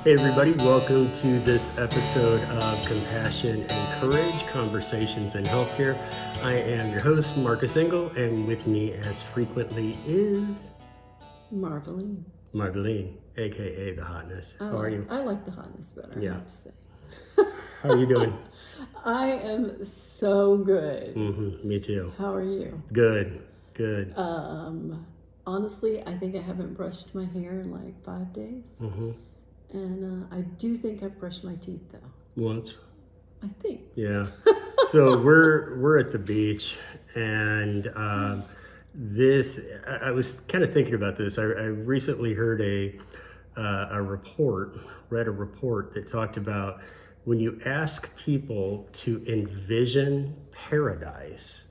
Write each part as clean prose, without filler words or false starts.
Hey everybody, welcome to this episode of Compassion and Courage, Conversations in Healthcare. I am your host, Marcus Engel, and with me as frequently is... Marveline. Marveline, aka the Hotness. How are you? I like the Hotness better, I have to say. How are you doing? I am so good. Me too. How are you? Good. Honestly, I think I haven't brushed my hair in like 5 days. And I do think I've brushed my teeth though. Once. I think. Yeah. So we're at the beach, and I was kind of thinking about this. I recently heard read a report that talked about when you ask people to envision paradise,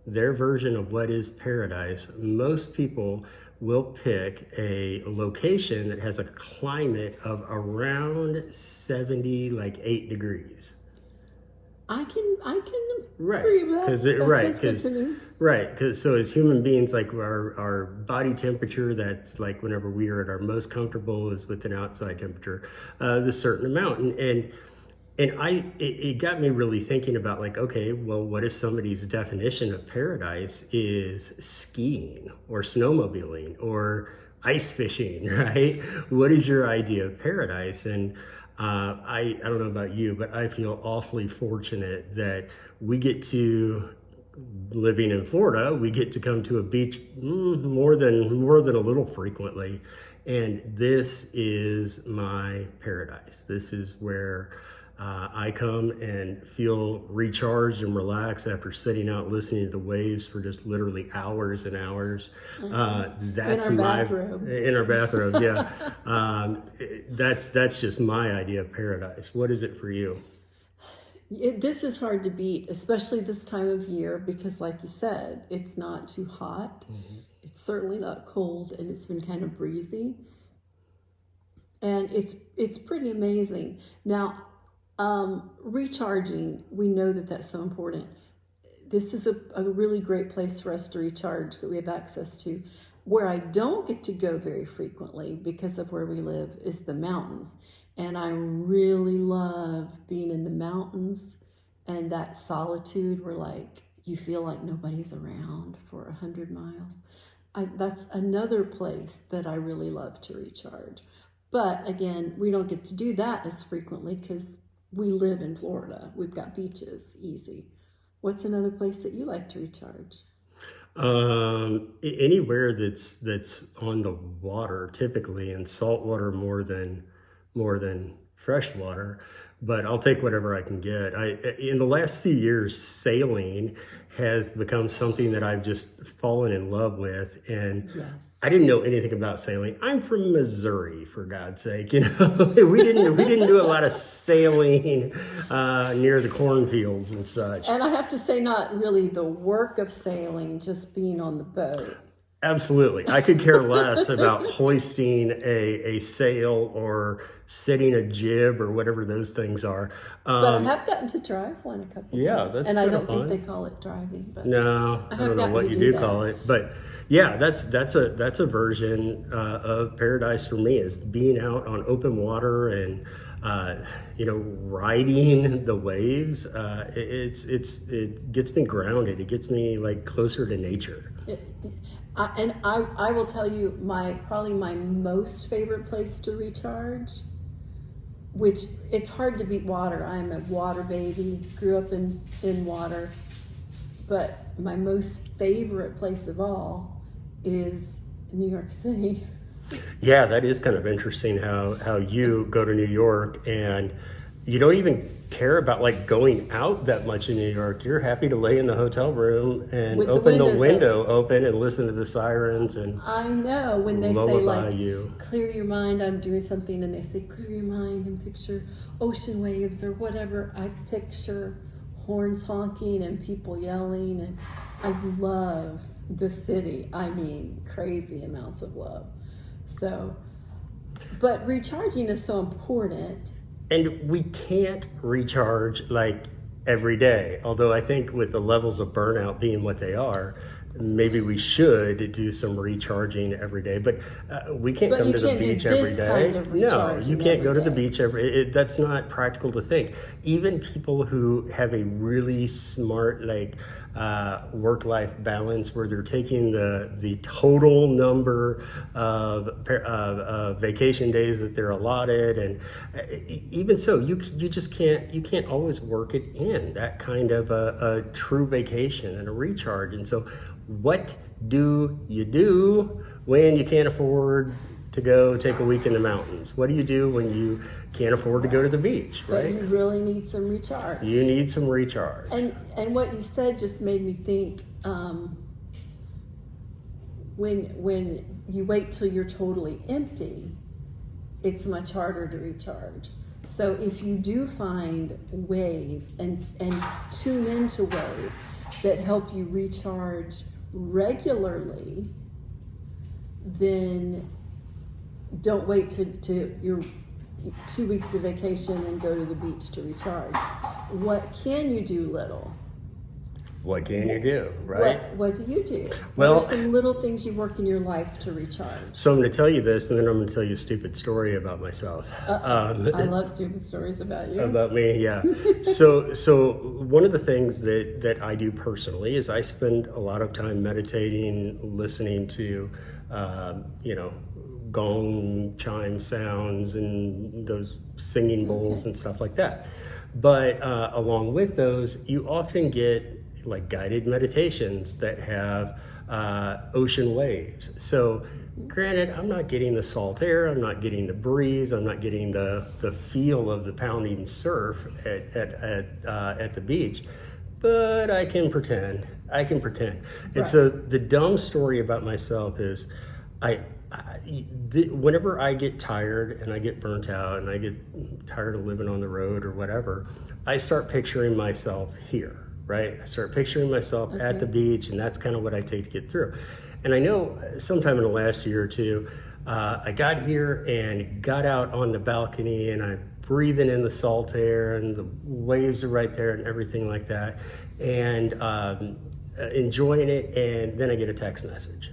their version of what is paradise, most people will pick a location that has a climate of around 70, like 8 degrees. I can Right. agree with that. That sounds good to me. Right, because so as human beings, like our body temperature, that's like whenever we are at our most comfortable is with an outside temperature, this certain amount, and it got me really thinking about like, okay, well, what if somebody's definition of paradise is skiing or snowmobiling or ice fishing, right? What is your idea of paradise? And I don't know about you, but I feel awfully fortunate that we get to, living in Florida, we get to come to a beach more than a little frequently. And this is my paradise. This is where I come and feel recharged and relaxed after sitting out listening to the waves for just literally hours and hours. That's in our bathrobe. In our bathrobe, yeah. That's just my idea of paradise. What is it for you? This is hard to beat, especially this time of year, because like you said, it's not too hot. It's certainly not cold, and it's been kind of breezy. And it's pretty amazing. Now, recharging, we know that that's so important. This is a really great place for us to recharge that we have access to. Where I don't get to go very frequently because of where we live is the mountains. And I really love being in the mountains and that solitude where like you feel like nobody's around for 100 miles. That's another place that I really love to recharge. But again, we don't get to do that as frequently because we live in Florida. We've got beaches, easy. What's another place that you like to recharge? Anywhere that's on the water, typically, and salt water more than fresh water. But I'll take whatever I can get. In the last few years, sailing has become something that I've just fallen in love with, and Yes. I didn't know anything about sailing. I'm from Missouri, for God's sake. You know, we didn't do a lot of sailing near the cornfields and such. And I have to say, not really the work of sailing, just being on the boat. Absolutely. I could care less about hoisting a sail or setting a jib or whatever those things are. But I have gotten to drive one a couple times. Yeah, that's and I don't fun. think they call it driving. But No, I don't know what you do call it. But yeah, that's a version of paradise for me, is being out on open water and riding the waves. It gets me grounded. It gets me like closer to nature. I will tell you probably my most favorite place to recharge, which it's hard to beat water. I'm a water baby, grew up in water, but my most favorite place of all is New York City. Yeah, that is kind of interesting how you go to New York and you don't even care about like going out that much in New York. You're happy to lay in the hotel room and open the window open and listen to the sirens. And I know when they say like, clear your mind, I'm doing something, and they say clear your mind and picture ocean waves or whatever. I picture horns honking and people yelling, and I love the city. I mean, crazy amounts of love. So, but recharging is so important. And we can't recharge like every day. Although I think with the levels of burnout being what they are, maybe we should do some recharging every day, but we can't But come you to the can't do beach every this day. kind of No, you recharging can't go every to the day. beach that's not practical to think. Even people who have a really smart, like, work-life balance where they're taking the total number of vacation days that they're allotted, and even so, you just can't always work it in that kind of a true vacation and a recharge. And so, what do you do when you can't afford to go take a week in the mountains? What do you do when you can't afford to go to the beach, But right? you really need some recharge. You need some recharge. And what you said just made me think, when you wait till you're totally empty, it's much harder to recharge. So if you do find ways and tune into ways that help you recharge regularly, then don't wait to your 2 weeks of vacation and go to the beach to recharge. What can you do, little? What can you do, right? What do you do? Well, what are some little things you work in your life to recharge? So I'm going to tell you this, and then I'm going to tell you a stupid story about myself. I love stupid stories about you. About me, yeah. So one of the things that I do personally is I spend a lot of time meditating, listening to, gong chime sounds and those singing bowls and stuff like that. But along with those, you often get like guided meditations that have ocean waves. So granted, I'm not getting the salt air, I'm not getting the breeze, I'm not getting the feel of the pounding surf at the beach, but I can pretend. And Right. so the dumb story about myself is whenever I get tired and I get burnt out and I get tired of living on the road or whatever, I start picturing myself here, right? I start picturing myself at the beach, and that's kind of what I take to get through. And I know sometime in the last year or two, I got here and got out on the balcony, and I'm breathing in the salt air, and the waves are right there and everything like that, and enjoying it. And then I get a text message.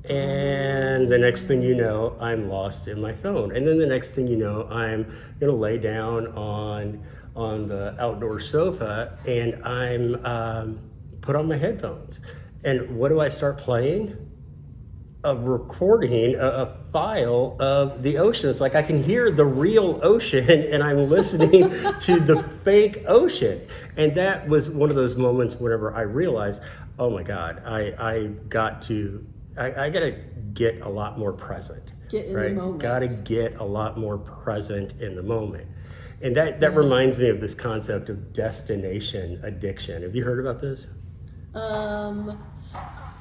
And the next thing you know, I'm lost in my phone. And then the next thing you know, I'm gonna lay down on the outdoor sofa, and I'm put on my headphones. And what do I start playing? A recording, a file of the ocean. It's like I can hear the real ocean, and I'm listening to the fake ocean. And that was one of those moments whenever I realized, oh my God, I gotta get a lot more present. Get in right? the moment. Gotta get a lot more present in the moment. And that reminds me of this concept of destination addiction. Have you heard about this?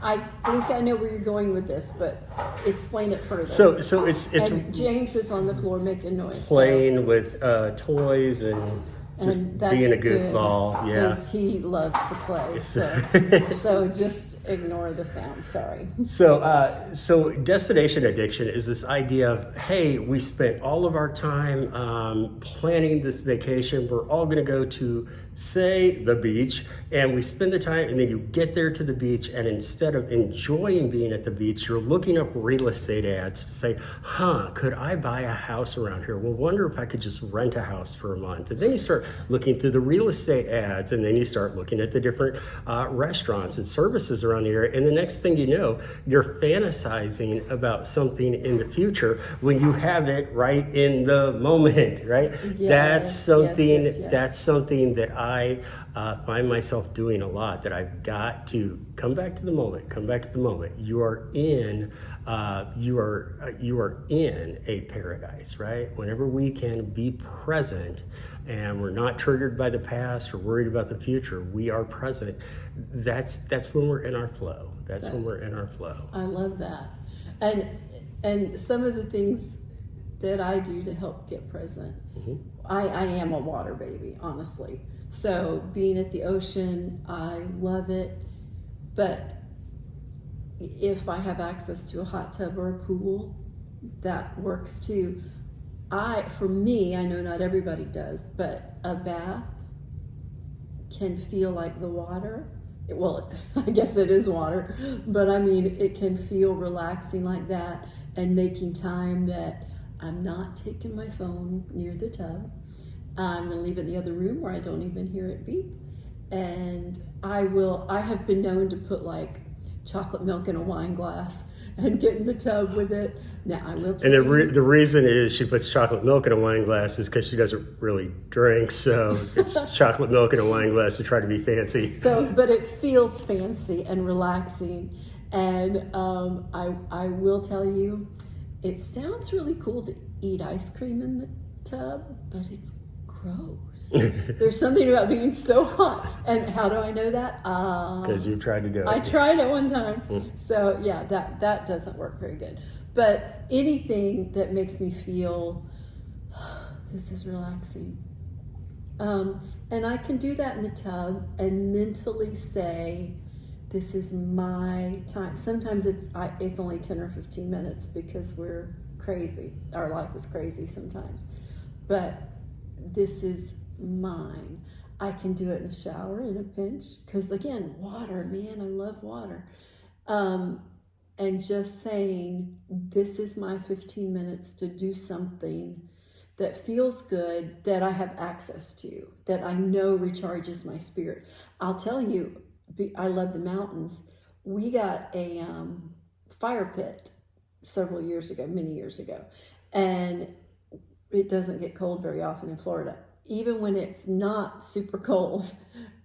I think I know where you're going with this, but explain it further. So it's and James is on the floor making noise. playing with toys and just that's being a goofball. Yeah. because he loves to play. So just ignore the sound. Sorry. So destination addiction is this idea of, hey, we spent all of our time planning this vacation. We're all going to go to, say, the beach, and we spend the time, and then you get there to the beach, and instead of enjoying being at the beach, you're looking up real estate ads to say, could I buy a house around here? Well, wonder if I could just rent a house for a month. And then you start looking through the real estate ads, and then you start looking at the different restaurants and services around the area. And the next thing you know, you're fantasizing about something in the future when you have it right in the moment, right? That's something that I find myself doing a lot, that I've got to come back to the moment. You are in a paradise, right? Whenever we can be present and we're not triggered by the past or worried about the future, we are present. That's when we're in our flow. When we're in our flow. I love that. And some of the things that I do to help get present, I am a water baby, honestly. So being at the ocean, I love it. But if I have access to a hot tub or a pool, that works too. For me, I know not everybody does, but a bath can feel like the water well, I guess it is water, but I mean, it can feel relaxing like that, and making time that I'm not taking my phone near the tub. I'm gonna leave it in the other room where I don't even hear it beep. And I have been known to put like chocolate milk in a wine glass and get in the tub with it. Now I will tell And you. the reason is she puts chocolate milk in a wine glass is because she doesn't really drink, so it's chocolate milk in a wine glass to try to be fancy. So, but it feels fancy and relaxing. And I will tell you, it sounds really cool to eat ice cream in the tub, but it's gross. There's something about being so hot. And how do I know that? Because you tried to do it. I tried it one time. So yeah, that doesn't work very good. But anything that makes me feel this is relaxing. And I can do that in the tub and mentally say, this is my time. Sometimes it's only 10 or 15 minutes because we're crazy. Our life is crazy sometimes. But this is mine. I can do it in a shower in a pinch. Because again, water, man, I love water. And just saying, this is my 15 minutes to do something that feels good, that I have access to, that I know recharges my spirit. I'll tell you, I love the mountains. We got a fire pit several years ago, many years ago, and it doesn't get cold very often in Florida. Even when it's not super cold,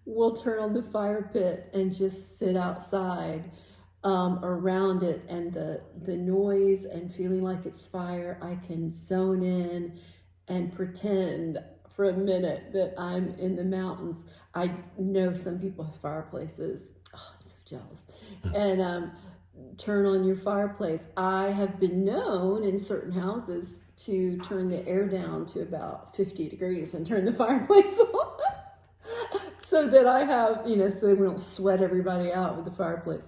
we'll turn on the fire pit and just sit outside around it, and the noise and feeling like it's fire, I can zone in and pretend for a minute that I'm in the mountains. I know some people have fireplaces. Oh, I'm so jealous. And turn on your fireplace. I have been known in certain houses to turn the air down to about 50 degrees and turn the fireplace on. So that I have, so that we don't sweat everybody out with the fireplace.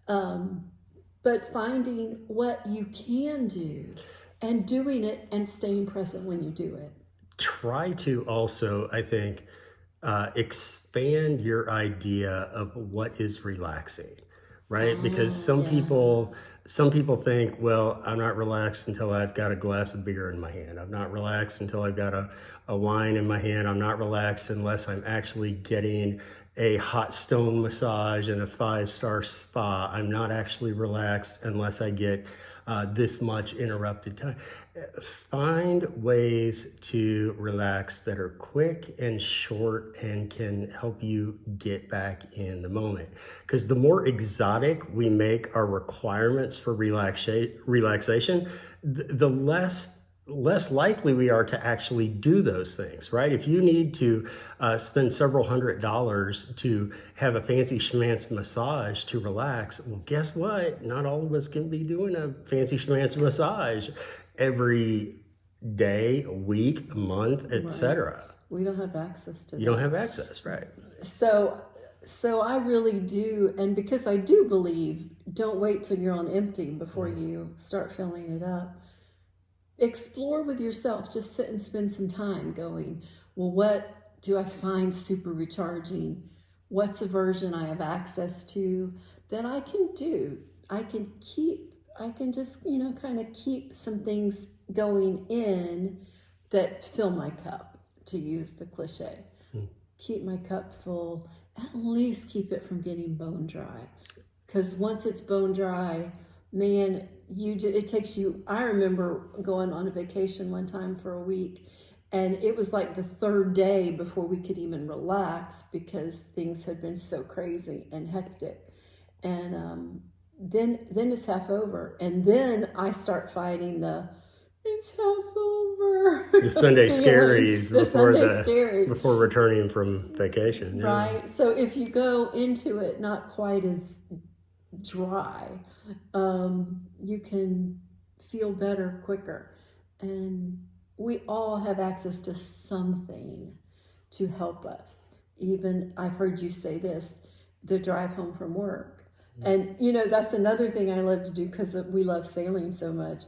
But finding what you can do and doing it and staying present when you do it. Try to also, I think, expand your idea of what is relaxing, right? Because some people think, well, I'm not relaxed until I've got a glass of beer in my hand. I'm not relaxed until I've got a wine in my hand. I'm not relaxed unless I'm actually getting a hot stone massage and a 5-star spa. I'm not actually relaxed unless I get this much interrupted time. Find ways to relax that are quick and short and can help you get back in the moment. Because the more exotic we make our requirements for relaxation, the less likely we are to actually do those things, right? If you need to spend several $100s to have a fancy schmancy massage to relax, well, guess what? Not all of us can be doing a fancy schmancy massage every day, a week, a month, etc. We don't have access to that. You don't have access, right? So I really do, and because I do believe, don't wait till you're on empty before you start filling it up. Explore with yourself. Just sit and spend some time going, well, what do I find super recharging? What's a version I have access to that I can do? I can just, kind of keep some things going in that fill my cup, to use the cliche. Keep my cup full, at least keep it from getting bone dry. Because once it's bone dry, man, it takes you. I remember going on a vacation one time for a week, and it was like the third day before we could even relax because things had been so crazy and hectic. And then it's half over, and then I start fighting it's half over. The Sunday scaries scaries before returning from vacation. Yeah. Right. So if you go into it not quite as dry, you can feel better quicker. And we all have access to something to help us. Even, I've heard you say this, the drive home from work. And that's another thing I love to do because we love sailing so much.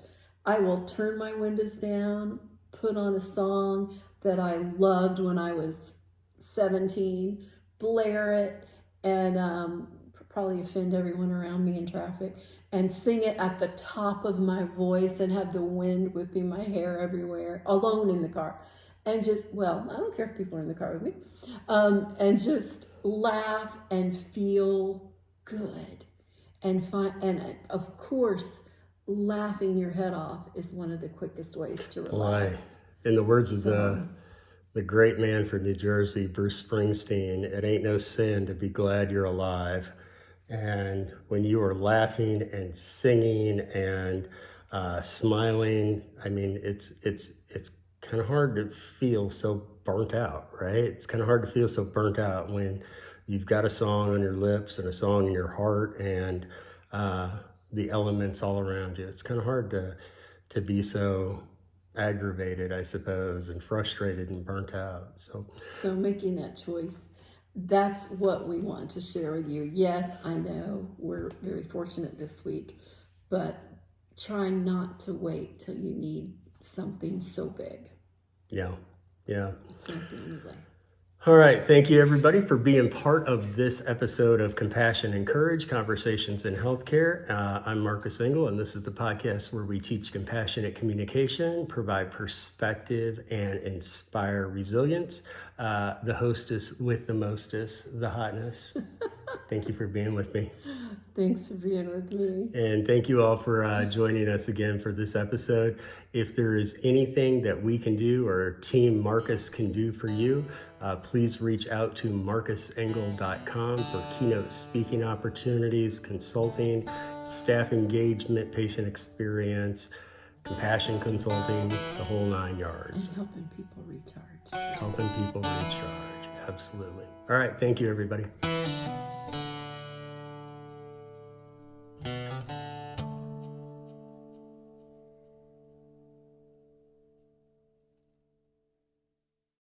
I will turn my windows down, put on a song that I loved when I was 17, blare it, and probably offend everyone around me in traffic, and sing it at the top of my voice and have the wind whipping my hair everywhere, alone in the car. And just, well, I don't care if people are in the car with me, and just laugh and feel good. And of course, laughing your head off is one of the quickest ways to relax. In the words of So, the great man from New Jersey, Bruce Springsteen, it ain't no sin to be glad you're alive. And when you are laughing and singing and smiling, I mean, it's kind of hard to feel so burnt out, right? It's kind of hard to feel so burnt out when you've got a song on your lips and a song in your heart and the elements all around you. It's kind of hard to be so aggravated, I suppose, and frustrated and burnt out. So making that choice, that's what we want to share with you. Yes, I know we're very fortunate this week, but try not to wait till you need something so big. Yeah. It's not the only way. All right. Thank you, everybody, for being part of this episode of Compassion and Courage, Conversations in Healthcare. I'm Marcus Engel, and this is the podcast where we teach compassionate communication, provide perspective, and inspire resilience. The hostess with the mostest, the Hotness. Thank you for being with me. Thanks for being with me. And thank you all for joining us again for this episode. If there is anything that we can do or Team Marcus can do for you, please reach out to marcusengel.com for keynote speaking opportunities, consulting, staff engagement, patient experience, compassion consulting, the whole 9 yards. And helping people recharge. Helping people recharge. Absolutely. All right. Thank you, everybody.